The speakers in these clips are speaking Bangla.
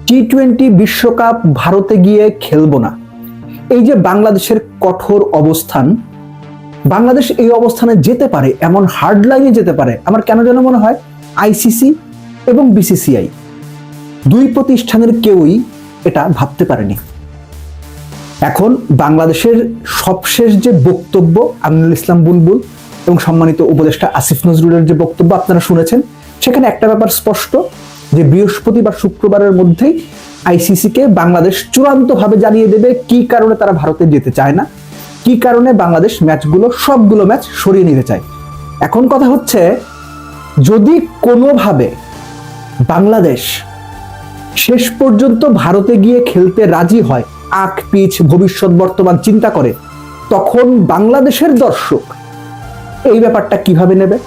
টি-20 বিশ্বকাপ ভারতে গিয়ে খেলবো না, এই যে বাংলাদেশের কঠোর অবস্থান, বাংলাদেশ এই অবস্থানে যেতে পারে, এমন হার্ড লাইনে যেতে পারে, আমার কেন যেন মনে হয় আইসিসি এবং বিসিসিআই দুই প্রতিষ্ঠানের কেউই এটা ভাবতে পারেনি। এখন বাংলাদেশের সবশেষ যে বক্তব্য আমিনুল ইসলাম বুলবুল এবং সম্মানিত উপদেষ্টা আসিফ নজরুলের যে বক্তব্য আপনারা শুনেছেন, সেখানে একটা ব্যাপার স্পষ্ট যে বৃহস্পতি বা শুক্রবারের মধ্যেই আইসিসিকে বাংলাদেশ চূড়ান্তভাবে জানিয়ে দেবে কি কারণে তারা ভারতে যেতে চায় না, কি কারণে বাংলাদেশ সবগুলো ম্যাচ সরিয়ে নিতে চায়। এখন কথা হচ্ছে, যদি কোনোভাবে বাংলাদেশ শেষ পর্যন্ত ভারতে গিয়ে খেলতে রাজি হয়, আগ পিছ ভবিষ্যৎ বর্তমান চিন্তা করে, তখন বাংলাদেশের দর্শক এই ব্যাপারটা কিভাবে নেবে?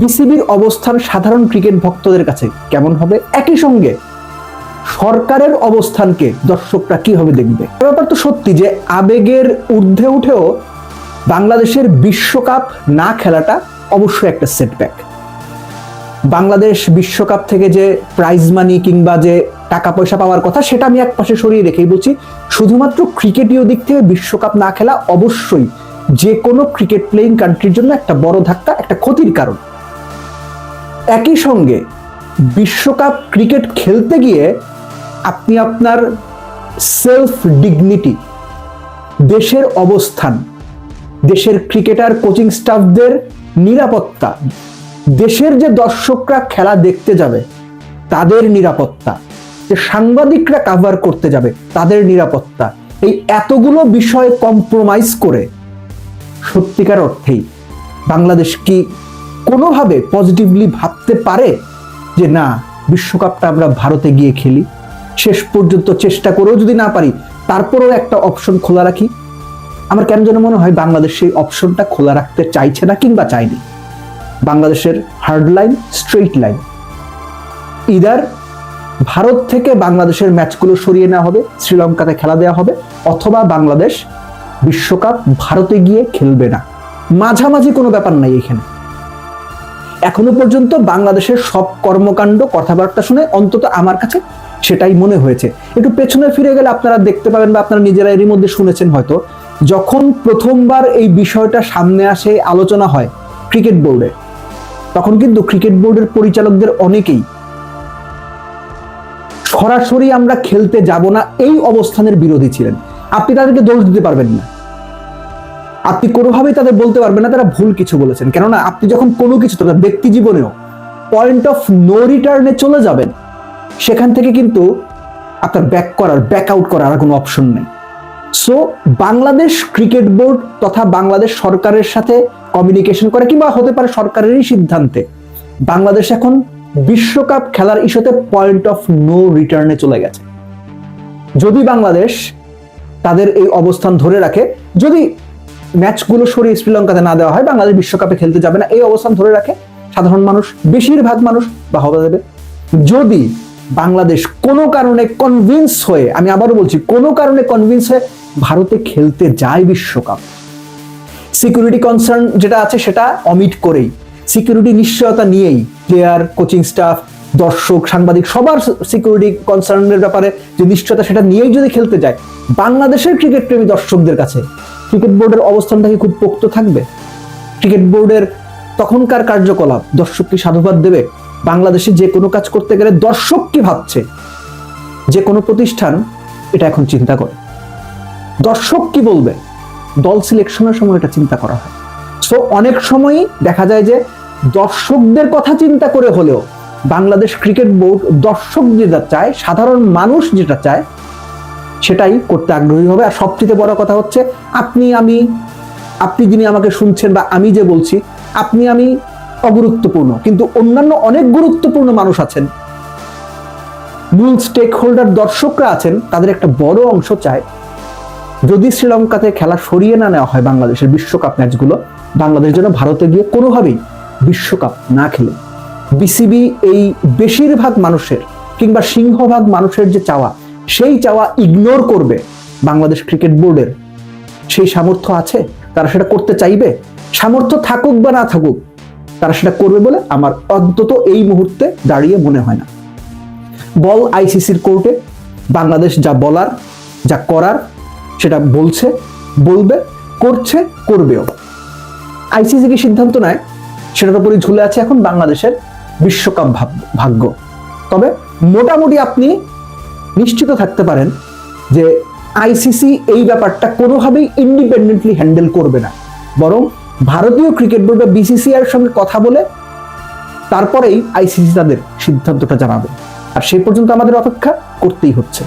বিসিবির অবস্থান সাধারণ ক্রিকেট ভক্তদের কাছে কেমন হবে? একই সঙ্গে সরকারের অবস্থানকে দর্শকরা কিভাবে দেখবে? ব্যাপার তো সত্যি যে আবেগের ঊর্ধ্বে উঠেও বাংলাদেশের বিশ্বকাপ না খেলাটা অবশ্যই একটা সেটব্যাক। বাংলাদেশ বিশ্বকাপ থেকে যে প্রাইজ মানি কিংবা যে টাকা পয়সা পাওয়ার কথা, সেটা আমি এক পাশে সরিয়ে রেখেই বলছি, শুধুমাত্র ক্রিকেটীয় দিক থেকে বিশ্বকাপ না খেলা অবশ্যই যে কোনো ক্রিকেট প্লেইং কান্ট্রির জন্য একটা বড় ধাক্কা, একটা ক্ষতির কারণ। একই সঙ্গে বিশ্বকাপ ক্রিকেট খেলতে গিয়ে আপনি আপনার সেলফ ডিগনিটি, দেশের অবস্থান, দেশের ক্রিকেটার কোচিং স্টাফদের নিরাপত্তা, দেশের যে দর্শকরা খেলা দেখতে যাবে তাদের নিরাপত্তা, যে সাংবাদিকরা কভার করতে যাবে তাদের নিরাপত্তা, এই এতগুলো বিষয় কম্প্রোমাইজ করে সত্যিকার অর্থেই বাংলাদেশ কি কোনোভাবে পজিটিভলি ভাবতে পারে যে না, বিশ্বকাপটা আমরা ভারতে গিয়ে খেলি, শেষ পর্যন্ত চেষ্টা করেও যদি না পারি তারপরেও একটা অপশন খোলা রাখি? আমার কেন যেন মনে হয় বাংলাদেশ সেই অপশনটা খোলা রাখতে চাইছে না কিংবা চায়নি। বাংলাদেশের hard line, straight line, either Bharat থেকে বাংলাদেশের ম্যাচগুলো সরিয়ে নেওয়া হবে, শ্রীলঙ্কাতে খেলা দেওয়া হবে, অথবা বাংলাদেশ বিশ্বকাপ ভারতে গিয়ে খেলবে না। মাঝামাঝি কোনো ব্যাপার নাই এখানে। এখনো পর্যন্ত বাংলাদেশের সব কর্মকাণ্ড, কথাবার্তা শুনে অন্তত আমার কাছে সেটাই মনে হয়েছে। একটু পেছনে ফিরে গেলে আপনারা দেখতে পাবেন বা আপনারা নিজেরা এরই মধ্যে শুনেছেন হয়তো, যখন প্রথমবার এই বিষয়টা সামনে আসে, আলোচনা হয় ক্রিকেট বোর্ডে, তখন কিন্তু ক্রিকেট বোর্ডের পরিচালকদের অনেকেই সরাসরি আমরা খেলতে যাব না এই অবস্থানের বিরোধী ছিলেন। আপনি তাদেরকে দোষ দিতে পারবেন না, আপনি কোনোভাবেই তাদের বলতে পারবেন না তারা ভুল কিছু বলেছেন। কেননা আপনি যখন কোনো কিছু, তাদের ব্যক্তি জীবনেও পয়েন্ট অফ নো রিটার্নে চলে যাবেন, সেখান থেকে কিন্তু আপনার ব্যাক আউট করার আর কোনো অপশন নেই। সো বাংলাদেশ ক্রিকেট বোর্ড তথা বাংলাদেশ সরকারের সাথে কমিউনিকেশন করে, কিংবা হতে পারে সরকারেরই সিদ্ধান্তে, বাংলাদেশ এখন বিশ্বকাপ খেলার ইস্যুতে পয়েন্ট অফ নো রিটার্নে চলে গেছে। যদি বাংলাদেশ তাদের এই অবস্থান ধরে রাখে, যদি ম্যাচগুলো সরিয়ে শ্রীলঙ্কাতে না দেওয়া হয়, বাংলাদেশ বিশ্বকাপে খেলতে যাবে না, এই অবস্থান ধরে রাখে, সাধারণ মানুষ, বেশিরভাগ মানুষ বাহবা দেবে। যদি বাংলাদেশ কোনো কারণে কনভিন্স হয়ে, আমি আবারও বলছি, কোনো কারণে কনভিন্স হয়ে ভারতে খেলতে যায় বিশ্বকাপ, সিকিউরিটি কনসার্ন যেটা আছে সেটা অমিট করেই, সিকিউরিটি নিশ্চয়তা নিয়েই, প্লেয়ার, কোচিং স্টাফ, দর্শক, সাংবাদিক, সবার সিকিউরিটি কনসার্নের ব্যাপারে যে নিশ্চয়তা, সেটা নিয়েই যদি খেলতে যায়, বাংলাদেশের ক্রিকেট প্রেমী দর্শকদের কাছে ক্রিকেট বোর্ডের অবস্থানটা কি খুব পোক্ত থাকবে? ক্রিকেট বোর্ডের তখনকার কার্যকলাপ দর্শক কি সাধুবাদ দেবে? বাংলাদেশে যে কোনো কাজ করতে গেলে দর্শক কি ভাবছে, যে কোনো প্রতিষ্ঠান এটা এখন চিন্তা করে। দর্শক কি বলবে, দল সিলেকশনের সময় এটা চিন্তা করা হয়। সো অনেক সময়ই দেখা যায় যে দর্শকদের কথা চিন্তা করে হলেও বাংলাদেশ ক্রিকেট বোর্ড দর্শক যেটা চায়, সাধারণ মানুষ যেটা চায়, সেটাই করতে আগ্রহী হবে। আর সবচেয়ে বড় কথা হচ্ছে, আপনি যিনি আমাকে শুনছেন বা আমি যে বলছি, আপনি আমি অগুরুত্বপূর্ণ, কিন্তু অন্যান্য অনেক গুরুত্বপূর্ণ মানুষ আছেন, মূল স্টেক হোল্ডার দর্শকরা আছেন, তাদের একটা বড় অংশ চায় যদি শ্রীলঙ্কাতে খেলা সরিয়ে না নেওয়া হয় বাংলাদেশের বিশ্বকাপ ম্যাচগুলো, বাংলাদেশ যেন ভারতে গিয়ে কোনোভাবেই বিশ্বকাপ না খেলে। বিসিবি এই বেশিরভাগ মানুষের কিংবা সিংহভাগ মানুষের যে চাওয়া, সেই চাওয়া ইগনোর করবে বাংলাদেশ ক্রিকেট বোর্ডের সেই সামর্থ্য আছে? তারা সেটা করতে চাইবে? সামর্থ্য থাকুক বা না থাকুক, তারা সেটা করবে বলে আমার অন্তত এই মুহূর্তে দাঁড়িয়ে মনে হয় না। বল আইসিসির কোর্টে, বাংলাদেশ যা বলার যা করার সেটা বলছে, বলবে, করছে, করবেও। আইসিসি কি সিদ্ধান্ত নেয় সেটার উপরই ঝুলে আছে এখন বাংলাদেশের বিশ্বকাপ ভাগ্য। তবে মোটামুটি আপনি নিশ্চিত থাকতে পারেন যে আইসিসি এই ব্যাপারটা কোনোভাবেই ইন্ডিপেন্ডেন্টলি হ্যান্ডেল করবে না, বরং ভারতীয় ক্রিকেট বোর্ড বা বিসিসিআইয়ের সঙ্গে কথা বলে তারপরেই আইসিসি তাদের সিদ্ধান্তটা জানাবে। আর সেই পর্যন্ত আমাদের অপেক্ষা করতেই হচ্ছে।